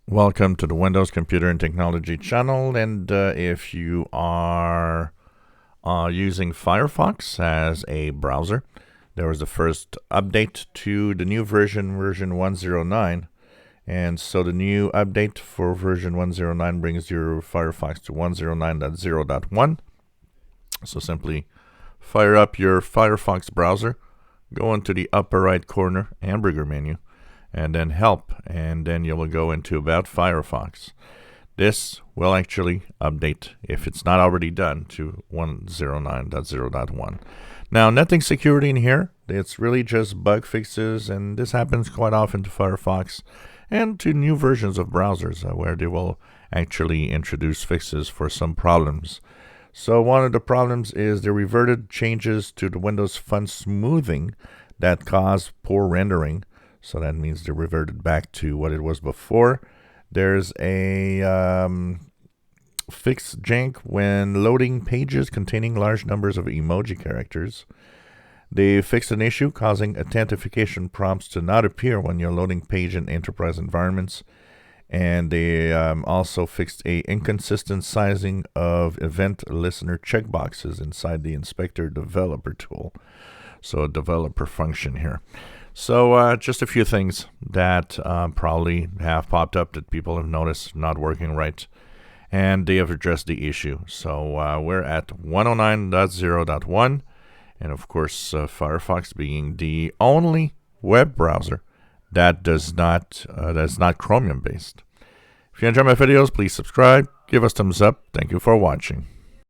Welcome to the Windows Computer and Technology channel, and if you are using Firefox as a browser, there was the first update to the new version 109, and so the new update for version 109 brings your Firefox to 109.0.1. So simply fire up your Firefox browser, go into the upper right corner hamburger menu, and then help, and then you will go into about Firefox. This will actually update, if it's not already done, to 109.0.1. Now, nothing security in here. It's really just bug fixes, and this happens quite often to Firefox and to new versions of browsers where they will actually introduce fixes for some problems. So one of the problems is the reverted changes to the Windows font smoothing that cause poor rendering. So that means they reverted back to what it was before. There's a fixed jank when loading pages containing large numbers of emoji characters. They fixed an issue causing authentication prompts to not appear when you're loading page in enterprise environments. And they also fixed a inconsistent sizing of event listener checkboxes inside the inspector developer tool. So a developer function here. So just a few things that probably have popped up that people have noticed not working right, and they have addressed the issue. So we're at 109.0.1, and of course Firefox being the only web browser that that's not Chromium based. If you enjoy my videos, please subscribe, give us thumbs up. Thank you for watching.